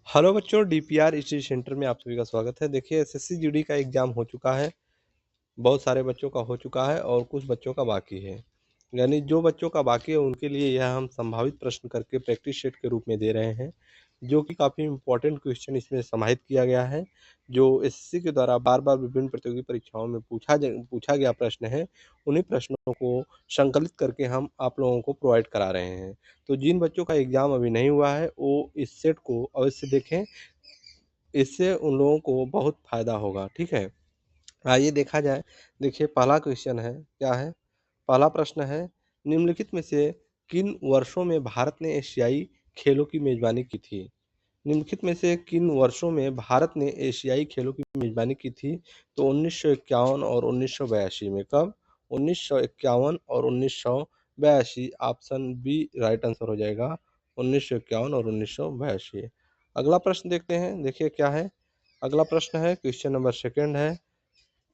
Hello बच्चों, DPR study centre में आप सभी का स्वागत है। देखिए, एसएससी जीडी का एग्ज़ाम हो चुका है। बहुत सारे बच्चों का हो चुका है और कुछ बच्चों का बाकी है। यानी जो बच्चों का बाकी है उनके लिए यह हम संभावित प्रश्न करके प्रैक्टिस सेट के रूप में दे रहे हैं, जो कि काफ़ी इम्पोर्टेंट क्वेश्चन इसमें समाहित किया गया है, जो एसएससी के द्वारा बार-बार विभिन्न प्रतियोगी परीक्षाओं में पूछा गया प्रश्न है। उन्हीं प्रश्नों को संकलित करके हम आप लोगों को प्रोवाइड करा रहे हैं। तो जिन बच्चों का एग्ज़ाम अभी नहीं हुआ है, वो इस सेट को अवश्य देखें। इससे उन लोगों को बहुत फ़ायदा होगा, ठीक है? आइए देखा जाए। देखिए, पहला क्वेश्चन है, क्या है? पहला प्रश्न है, निम्नलिखित में से किन वर्षों में भारत ने एशियाई खेलों की मेज़बानी की थी? निम्नलिखित में से किन वर्षों में भारत ने एशियाई खेलों की मेज़बानी की थी? तो 1951 और 1982 में। कब? 1951 और 1982। ऑप्शन बी राइट आंसर हो जाएगा, 1951 और 1982। अगला प्रश्न देखते हैं, देखिए क्या है? अगला प्रश्न है, क्वेश्चन नंबर सेकंड है,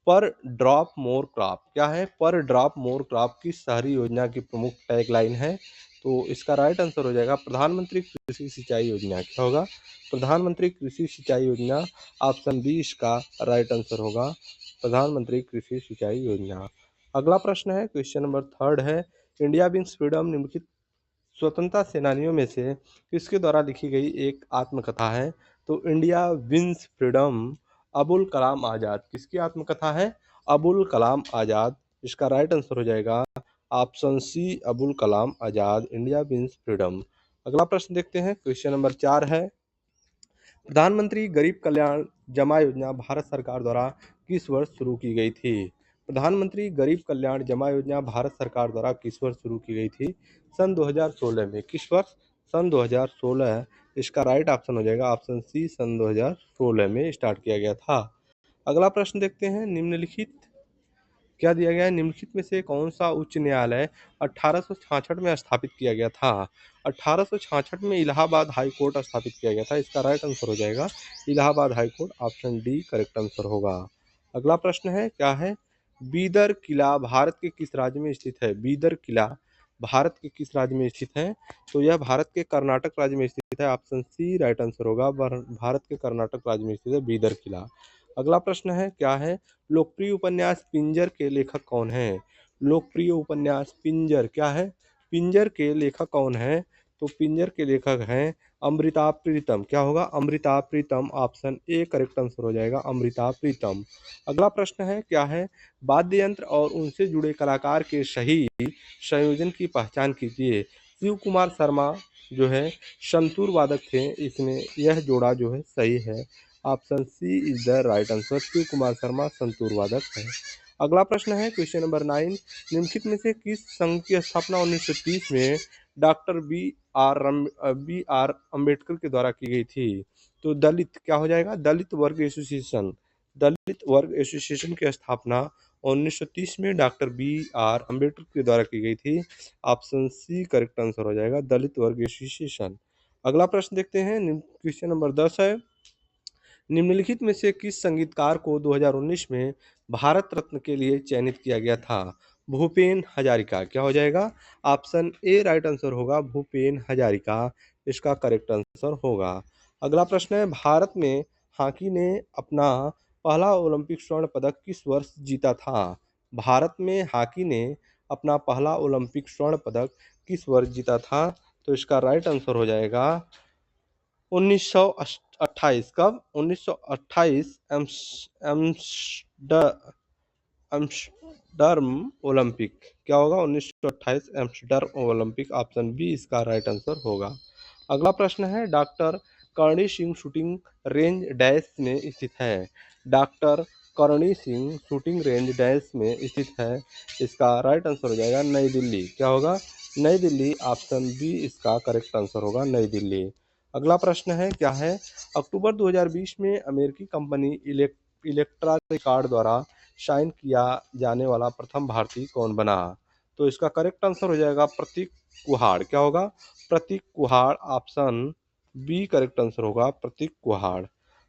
पर ड्रॉप मोर क्रॉप। क्या है? पर ड्रॉप मोर क्रॉप किस शहरी योजना की प्रमुख टैगलाइन है? तो इसका राइट आंसर हो जाएगा प्रधानमंत्री कृषि सिंचाई योजना। क्या होगा? प्रधानमंत्री कृषि सिंचाई योजना। ऑप्शन बी इसका राइट आंसर होगा, प्रधानमंत्री कृषि सिंचाई योजना। अगला प्रश्न है, क्वेश्चन नंबर थर्ड है, इंडिया विंस फ्रीडम निम्नलिखित स्वतंत्रता सेनानियों में से किसके द्वारा लिखी गई एक आत्मकथा है? तो India wins freedom Abul Kalam Azad किसकी आत्मकथा है? अबुल कलाम आज़ाद। इसका राइट आंसर हो जाएगा option C, Abul Kalam Azad, India wins freedom. अगला प्रश्न देखते हैं, क्वेश्चन नंबर 4 है, प्रधानमंत्री गरीब कल्याण जमा योजना भारत सरकार द्वारा किस वर्ष शुरू की गई थी? प्रधानमंत्री गरीब कल्याण जमा योजना भारत सरकार द्वारा किस वर्ष शुरू की गई थी? सन 2016 में। किस वर्ष? सन 2016। इसका राइट ऑप्शन हो जाएगा ऑप्शन सी, सन 2016 में स्टार्ट किया गया था। अगला प्रश्न देखते हैं, निम्नलिखित क्या दिया गया है? निम्नलिखित में से कौन सा उच्च न्यायालय 1866 में स्थापित किया गया था? 1866 में इलाहाबाद हाई कोर्ट स्थापित किया गया था। इसका राइट आंसर हो जाएगा Allahabad high court. Option D correct answer होगा। अगला प्रश्न है, क्या है? बीदर किला भारत के किस राज्य में स्थित है? बीदर किला भारत के किस राज्य में स्थित है? तो यह भारत के कर्नाटक राज्य में स्थित है। ऑप्शन सी राइट आंसर होगा, भारत के कर्नाटक राज्य में स्थित है बीदर किला। अगला प्रश्न है, क्या है? लोकप्रिय उपन्यास पिंजर के लेखक कौन हैं? लोकप्रिय उपन्यास पिंजर, क्या है? पिंजर के लेखक कौन हैं? तो पिंजर के लेखक हैं अमृता प्रीतम। क्या होगा? Amrita Pritam. Option A correct answer हो जाएगा, अमृता प्रीतम। अगला प्रश्न है, क्या है? वाद्य यंत्र और उनसे जुड़े कलाकार के सही संयोजन की पहचान कीजिए। शिव कुमार शर्मा जो है संतूर वादक थे, इसमें यह जोड़ा जो है सही है। Option C is the right answer, Shiv Kumar Sharma santoor वादक है। अगला प्रश्न है, क्वेश्चन नंबर 9, निम्नलिखित में से किस संघ की स्थापना 1930 में डॉक्टर बी आर अम्बेडकर के द्वारा की गई थी? तो दलित, क्या हो जाएगा? दलित वर्ग एसोसिएशन। दलित वर्ग एसोसिएशन की स्थापना 1930 में डॉक्टर बी आर अम्बेडकर के द्वारा की गई थी। ऑप्शन सी करेक्ट आंसर हो जाएगा, दलित वर्ग एसोसिएशन। अगला प्रश्न देखते हैं, क्वेश्चन नंबर 10 है, निम्नलिखित में से किस संगीतकार को 2019 में भारत रत्न के लिए चयनित किया गया था? भूपेन हजारिका। क्या हो जाएगा? ऑप्शन ए राइट आंसर होगा, भूपेन हजारिका। इसका करेक्ट आंसर होगा। अगला प्रश्न है, भारत में हॉकी ने अपना पहला ओलंपिक स्वर्ण पदक किस वर्ष जीता था? भारत में हॉकी ने अपना पहला ओलंपिक स्वर्ण पदक किस वर्ष जीता था? तो इसका राइट आंसर हो जाएगा 1928। कब? 1928 एम्स्टर्डम ओलंपिक। क्या होगा? 1928 एम्स्टर्डम ओलंपिक। ऑप्शन बी इसका राइट आंसर होगा। अगला प्रश्न है, doctor Karni Singh shooting range dash में स्थित है? Doctor Karni Singh shooting range dash में स्थित है? इसका राइट आंसर हो जाएगा नई दिल्ली। क्या होगा? नई दिल्ली। ऑप्शन बी इसका करेक्ट आंसर होगा, नई दिल्ली। अगला प्रश्न है, क्या है? अक्टूबर 2020 में अमेरिकी कंपनी इलेक्ट्रा रिकॉर्ड द्वारा साइन किया जाने वाला प्रथम भारतीय कौन बना? तो इसका करेक्ट आंसर हो जाएगा प्रतीक कुहाड़। क्या होगा? Prateek Kuhad. Option B correct answer होगा, प्रतीक कुहाड़।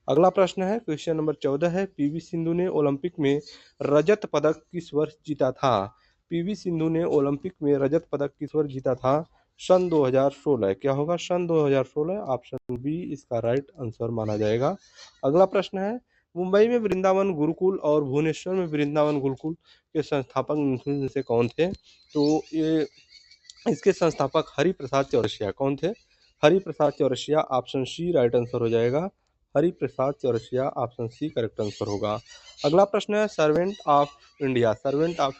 अगला प्रश्न है, क्वेश्चन नंबर 14 है, पीवी सिंधु ने ओलंपिक में रजत पदक किस वर्ष जीता था? पीवी सिंधु ने ओलंपिक में रजत पदक किस वर्ष जीता था? सन 2016। क्या होगा? सन 2016। ऑप्शन बी इसका राइट आंसर माना जाएगा। अगला प्रश्न है, मुंबई में वृंदावन गुरुकुल और भुवनेश्वर में वृंदावन गुरुकुल के संस्थापक निम्नलिखित में से कौन थे? तो ये इसके संस्थापक हरिप्रसाद चौरसिया कौन थे? Hariprasad Chaurasia, option C right answer हो जाएगा। Hariprasad Chaurasia, option C correct answer होगा। अगला प्रश्न है, सर्वेंट ऑफ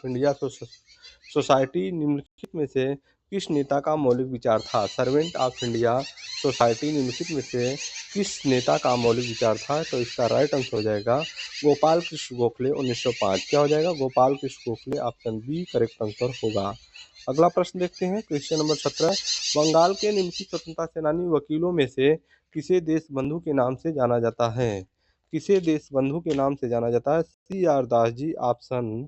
इंडिया सोसाइटी निम्नलिखित में से किस नेता का मौलिक विचार था? सर्वेंट ऑफ इंडिया सोसाइटी निम्नलिखित में से किस नेता का मौलिक विचार था? तो इसका राइट आंसर हो जाएगा गोपाल कृष्ण गोखले 1905। क्या हो जाएगा? Gopal Krishna Gokhale, option B correct answer होगा। अगला प्रश्न देखते हैं, क्वेश्चन नंबर 17। बंगाल के निम्नलिखित स्वतंत्रता सेनानी वकीलों में से किसे देशबंधु के नाम से जाना जाता है? किसे देशबंधु के नाम से जाना जाता है? C R Das ji, option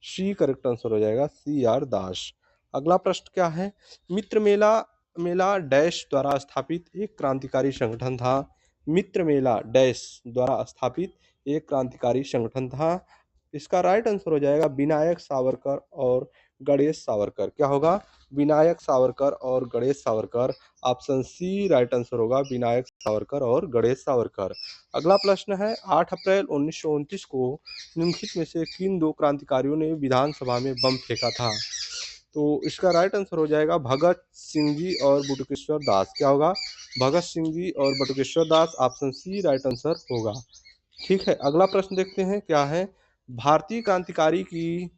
C correct answer हो जाएगा, सी आर दास। अगला प्रश्न क्या है? मित्र मेला मेला डैश द्वारा स्थापित एक क्रांतिकारी संगठन था। मित्र मेला डैश द्वारा स्थापित एक क्रांतिकारी संगठन था। इसका राइट आंसर हो जाएगा विनायक सावरकर और गणेश सावरकर। क्या होगा? विनायक सावरकर और Ganesh Savarkar, option C right answer होगा, विनायक सावरकर और गणेश सावरकर। अगला प्रश्न है, 8 अप्रैल 1929 को निम्नलिखित में से किन दो क्रांतिकारियों ने विधानसभा में बम फेंका था? तो इसका राइट आंसर हो जाएगा भगत सिंह जी और बटुकेश्वर दास। क्या होगा? भगत सिंह जी और बटुकेश्वर दास, ऑप्शन सी राइट आंसर होगा। ठीक है, अगला प्रश्न देखते हैं क्या है? भारतीय क्रांतिकारी की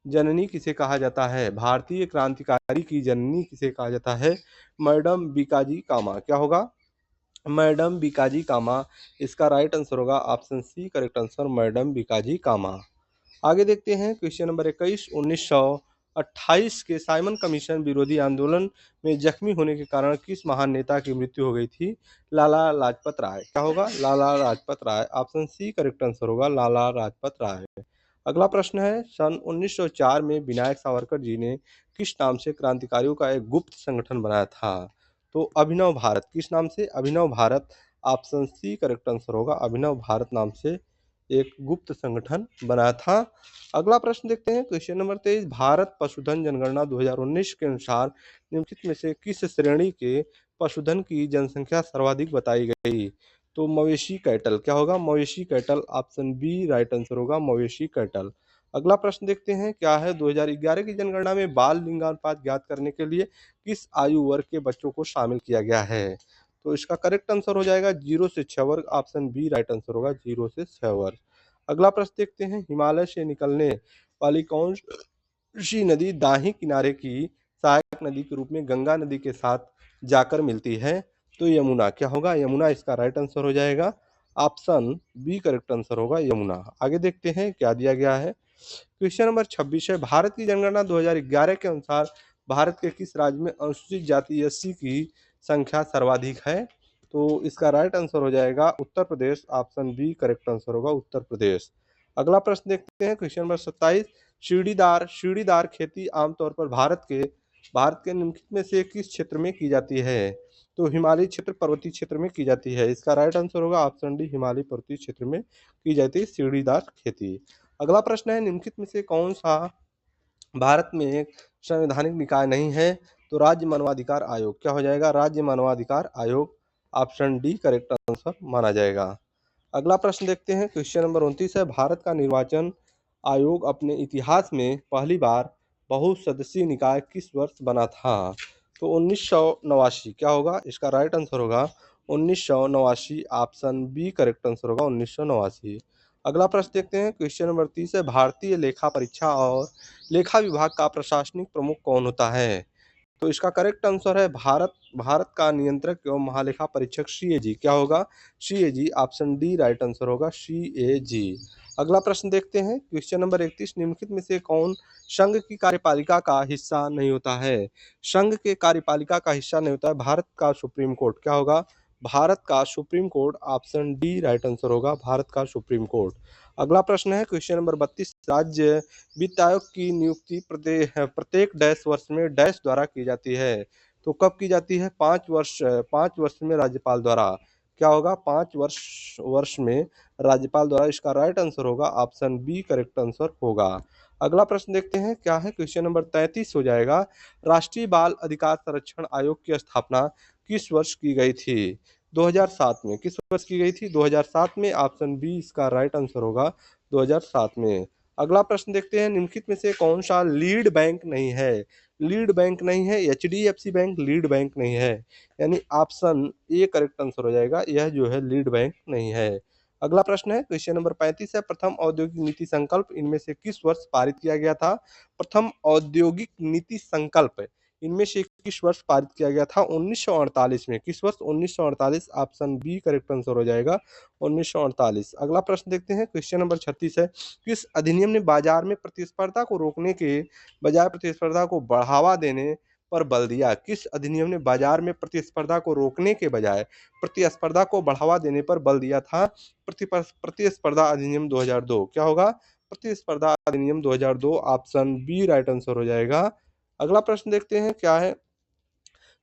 जननी किसे कहा जाता है? भारतीय क्रांतिकारी की जननी किसे कहा जाता है? मैडम बीकाजी कामा। क्या होगा? मैडम बीकाजी कामा। इसका राइट आंसर होगा, option C correct answer, madam Bhikaji Cama. आगे देखते हैं, क्वेश्चन नंबर 21। 1928 के साइमन कमीशन विरोधी आंदोलन में जख्मी होने के कारण किस महान नेता की मृत्यु हो गई थी? लाला लाजपत राय। क्या होगा? Lala Lajpat Rai, option C correct answer होगा, लाला लाजपत राय। अगला प्रश्न है, सन 1904 में विनायक सावरकर जी ने किस नाम से क्रांतिकारियों का एक गुप्त संगठन बनाया था? तो अभिनव भारत। किस नाम से? Abhinav Bharat, option C correct answer होगा, अभिनव भारत नाम से एक गुप्त संगठन बनाया था। अगला प्रश्न देखते हैं, क्वेश्चन नंबर 23। भारत पशुधन जनगणना 2019 के अनुसार निम्नलिखित में से किस श्रेणी के पशुधन की जनसंख्या सर्वाधिक बताई गई? तो मवेशी कैटल। क्या होगा? मवेशी cattle, option B right answer होगा, मवेशी कैटल। अगला प्रश्न देखते हैं क्या है? 2011 की जनगणना में बाल लिंगानुपात ज्ञात करने के लिए किस आयु वर्ग के बच्चों को शामिल किया गया है? तो इसका करेक्ट आंसर हो जाएगा 0 से 6 वर्ग, ऑप्शन बी राइट आंसर होगा, 0 से 6 वर्ग। अगला प्रश्न देखते हैं, हिमालय से निकलने वाली कौन सी नदी दाहिने किनारे की सहायक नदी के रूप में गंगा नदी के साथ जाकर मिलती है? तो यमुना। क्या होगा? यमुना, इसका राइट आंसर हो जाएगा, ऑप्शन बी करेक्ट आंसर होगा, यमुना। आगे देखते हैं क्या दिया गया है। क्वेश्चन नंबर 26 है, भारत की जनगणना 2011 के अनुसार भारत के किस राज्य में अनुसूचित जाति एससी की संख्या सर्वाधिक है? तो इसका राइट आंसर हो जाएगा Uttar Pradesh, option B correct answer होगा, उत्तर प्रदेश। अगला प्रश्न देखते हैं, क्वेश्चन नंबर 27। सीढ़ीदार खेती आमतौर पर भारत के निम्नलिखित में से किस क्षेत्र में की जाती है? तो हिमालय क्षेत्र, पर्वतीय क्षेत्र में की जाती है। इसका राइट आंसर होगा, ऑप्शन डी हिमालय पर्वतीय क्षेत्र में की जाती है सीढ़ीदार खेती। अगला प्रश्न है, निम्नलिखित में से कौन सा भारत में एक संवैधानिक निकाय नहीं है? तो राज्य मानवाधिकार आयोग। क्या हो जाएगा? राज्य मानवाधिकार आयोग, ऑप्शन डी करेक्ट आंसर माना जाएगा। अगला प्रश्न देखते हैं, क्वेश्चन नंबर 29 है, भारत का निर्वाचन आयोग अपने इतिहास में पहली बार बहुसदस्यीय निकाय किस वर्ष बना था? तो 1989। क्या होगा? इसका राइट आंसर होगा 1989, ऑप्शन बी करेक्ट आंसर होगा, 1989। अगला प्रश्न देखते हैं, क्वेश्चन नंबर 30 है, भारतीय लेखा परीक्षा और लेखा विभाग का प्रशासनिक प्रमुख कौन होता है? तो इसका करेक्ट आंसर है भारत का नियंत्रक एवं महालेखा परीक्षक सीएजी। क्या होगा? CAG, option D right answer होगा, सीएजी। अगला प्रश्न देखते हैं, क्वेश्चन नंबर 31। निम्नलिखित में से कौन संघ की कार्यपालिका का हिस्सा नहीं होता है? संघ के कार्यपालिका का हिस्सा नहीं होता है भारत का सुप्रीम कोर्ट। क्या होगा? भारत का supreme court, option D right answer होगा, भारत का सुप्रीम कोर्ट। अगला प्रश्न है, क्वेश्चन नंबर 32। राज्य वित्त आयोग की नियुक्ति प्रत्येक डैश वर्ष में डैश द्वारा की जाती है? तो कब की जाती है? 5 वर्ष में राज्यपाल द्वारा। क्या होगा 5 वर्ष वर्ष में राज्यपाल द्वारा। इसका राइट आंसर होगा ऑप्शन बी करेक्ट आंसर होगा। अगला प्रश्न देखते हैं क्या है, क्वेश्चन नंबर 33 हो जाएगा। राष्ट्रीय बाल अधिकार संरक्षण आयोग की स्थापना किस वर्ष की गई थी? 2007 में। किस वर्ष की गई थी? 2007 में। ऑप्शन बी इसका राइट आंसर होगा 2007 में। अगला प्रश्न देखते हैं, निम्नलिखित में से कौन सा लीड बैंक नहीं है? लीड बैंक नहीं है, एचडीएफसी बैंक लीड बैंक नहीं है, यानी ऑप्शन ए करेक्ट आंसर हो जाएगा, यह जो है लीड बैंक नहीं है। अगला प्रश्न है, क्वेश्चन नंबर 35 है। प्रथम औद्योगिक नीति संकल्प इनमें से किस वर्ष पारित किया गया था? प्रथम औद्योगिक नीति संकल्प इनमें से किस वर्ष पारित किया गया था? 1948 में। किस वर्ष? 1948। ऑप्शन बी करेक्ट आंसर हो जाएगा 1948। अगला प्रश्न देखते हैं, क्वेश्चन नंबर 36 है। किस अधिनियम ने बाजार में प्रतिस्पर्धा को रोकने के बजाय प्रतिस्पर्धा को बढ़ावा देने पर बल दिया? किस अधिनियम ने बाजार में प्रतिस्पर्धा को रोकने के बजाय प्रतिस्पर्धा को बढ़ावा देने पर बल दिया था? प्रतिस्पर्धा अधिनियम 2002। क्या होगा? प्रतिस्पर्धा अधिनियम 2002। ऑप्शन बी राइट आंसर हो जाएगा। अगला प्रश्न देखते हैं क्या है,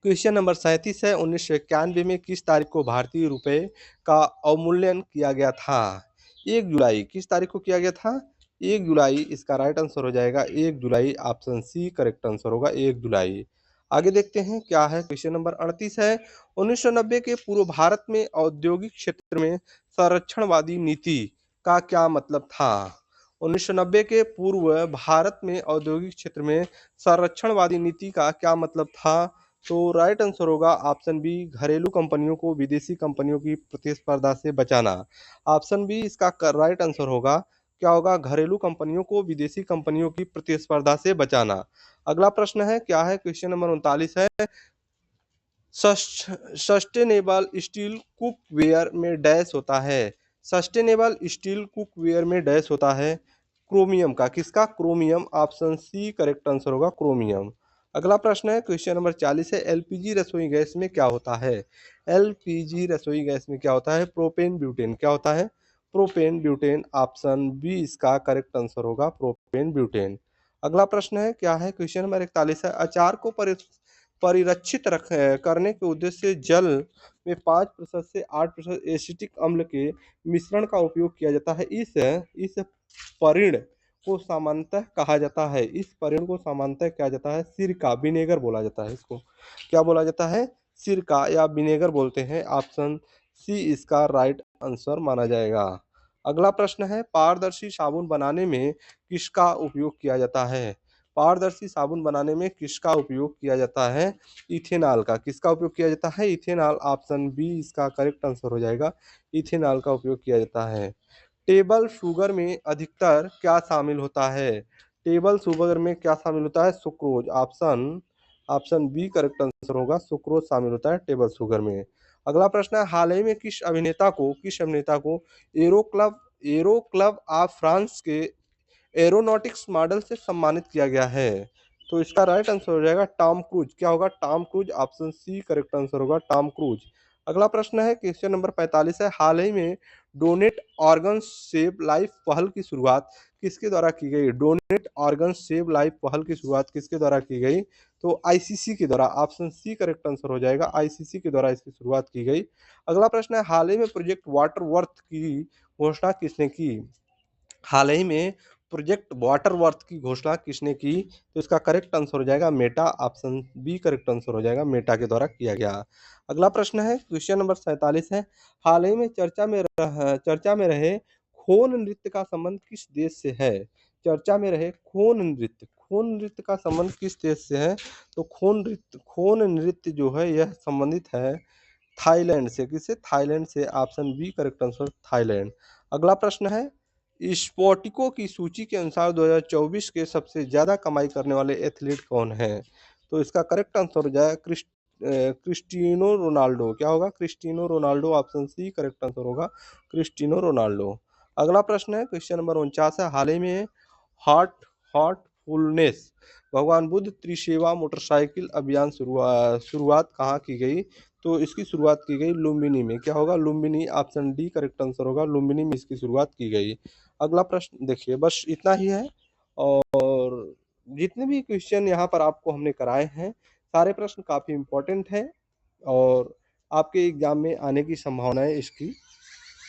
क्वेश्चन नंबर 37 है। 1991 में किस तारीख को भारतीय रुपए का अवमूल्यन किया गया था? 1 जुलाई। किस तारीख को किया गया था? 1 जुलाई। इसका राइट आंसर हो जाएगा 1 जुलाई। ऑप्शन सी करेक्ट आंसर होगा 1 जुलाई। आगे देखते हैं क्या है, क्वेश्चन नंबर 38 है। 1990 के पूर्व भारत में औद्योगिक क्षेत्र में संरक्षणवादी नीति का क्या मतलब था? 1990 के पूर्व भारत में औद्योगिक क्षेत्र में संरक्षणवादी नीति का क्या मतलब था? तो राइट आंसर होगा ऑप्शन बी, घरेलू कंपनियों को विदेशी कंपनियों की प्रतिस्पर्धा से बचाना। ऑप्शन बी इसका राइट आंसर होगा। क्या होगा? घरेलू कंपनियों को विदेशी कंपनियों की प्रतिस्पर्धा से बचाना। अगला प्रश्न है क्या है, क्वेश्चन नंबर 39 है। सस्टेनेबल स्टील कुकवेयर में डैश होता है? सस्टेनेबल स्टील कुकवेयर में डैश होता है क्रोमियम का। किसका? Chromium. Option C correct answer होगा क्रोमियम। अगला प्रश्न है, क्वेश्चन नंबर 40 है। एलपीजी रसोई गैस में क्या होता है? एलपीजी रसोई गैस में क्या होता है? Propane butane. क्या होता है? Propane butane. ऑप्शन बी इसका करेक्ट आंसर होगा प्रोपेन ब्यूटेन। अगला प्रश्न है क्या है, क्वेश्चन नंबर 41 है। अचार को परिरक्षित करने के उद्देश्य से जल में 5% से 8% एसिटिक अम्ल के मिश्रण का उपयोग किया जाता है। इस परिण को सामान्यतः कहा जाता है, इस परिण को सामान्यतः क्या जाता है? सिरका, विनेगर बोला जाता है। इसको क्या बोला जाता है? सिरका या विनेगर बोलते हैं। ऑप्शन सी इसका राइट आंसर माना जाएगा। अगला प्रश्न है, पारदर्शी साबुन बनाने में किसका उपयोग किया जाता है? पारदर्शी साबुन बनाने में किसका उपयोग किया जाता है? इथेनॉल का। किसका उपयोग किया जाता है? इथेनॉल। ऑप्शन बी इसका करेक्ट आंसर हो जाएगा, इथेनॉल का उपयोग किया जाता है। टेबल शुगर में अधिकतर क्या शामिल होता है? टेबल शुगर में क्या शामिल होता है? Sucrose. Option B correct answer होगा, सुक्रोज शामिल होता है टेबल शुगर में। अगला प्रश्न है, हाल ही में किस अभिनेता को एरो क्लब ऑफ फ्रांस के एरोनॉटिक्स मॉडल से सम्मानित किया गया है? तो इसका राइट आंसर हो जाएगा टॉम क्रूज। क्या होगा? Tom Cruise. Option C correct answer होगा टॉम क्रूज। अगला प्रश्न है, क्वेश्चन नंबर 45 है। हाल ही में डोनेट ऑर्गन सेव लाइफ पहल की शुरुआत किसके द्वारा की गई? डोनेट ऑर्गन सेव लाइफ पहल की शुरुआत किसके द्वारा की गई? तो आईसीसी के द्वारा। ऑप्शन सी करेक्ट आंसर हो जाएगा, आईसीसी के द्वारा इसकी शुरुआत की गई। अगला प्रश्न है, हाल ही में प्रोजेक्ट वाटर वर्थ की घोषणा किसने की? हाल ही में प्रोजेक्ट वाटर वर्थ की घोषणा किसने की? तो इसका करेक्ट आंसर हो जाएगा Meta. Option B correct answer हो जाएगा, मेटा के द्वारा किया गया। अगला प्रश्न है, क्वेश्चन नंबर 47 है। हाल ही में चर्चा में रहे खोन नृत्य का संबंध किस देश से है? चर्चा में रहे खोन नृत्य का संबंध किस देश से है? तो खोन नृत्य जो है यह संबंधित है थाईलैंड से। किससे? थाईलैंड से। Option B correct answer Thailand. अगला प्रश्न है, स्पोर्टिको की सूची के अनुसार 2024 के सबसे ज्यादा कमाई करने वाले एथलीट कौन है? तो इसका करेक्ट आंसर हो जाएगा क्रिस्टियानो रोनाल्डो। क्या होगा? Cristiano Ronaldo. Option C correct answer होगा क्रिस्टियानो रोनाल्डो। अगला प्रश्न है, क्वेश्चन नंबर 49 है। हाल ही में हॉट हॉटफुलनेस भगवान बुद्ध त्रिसेवा मोटरसाइकिल अभियान शुरुआत कहाँ की गई? तो इसकी शुरुआत की गई लुम्बिनी में। क्या होगा? Lumbini. Option D correct answer होगा, लुम्बिनी में इसकी शुरुआत की गई। अगला प्रश्न देखिए, बस इतना ही है। और जितने भी क्वेश्चन यहाँ पर आपको हमने कराए हैं सारे प्रश्न काफ़ी इम्पोर्टेंट हैं और आपके एग्ज़ाम में आने की संभावनाएँ इसकी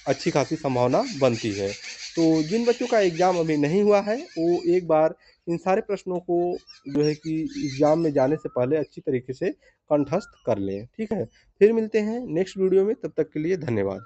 अच्छी खासी संभावना बनती है। तो जिन बच्चों का एग्ज़ाम अभी नहीं हुआ है, वो एक बार इन सारे प्रश्नों को जो है कि एग्ज़ाम में जाने से पहले अच्छी तरीके से कंठस्थ कर लें, ठीक है? फिर मिलते हैं नेक्स्ट वीडियो में, तब तक के लिए धन्यवाद।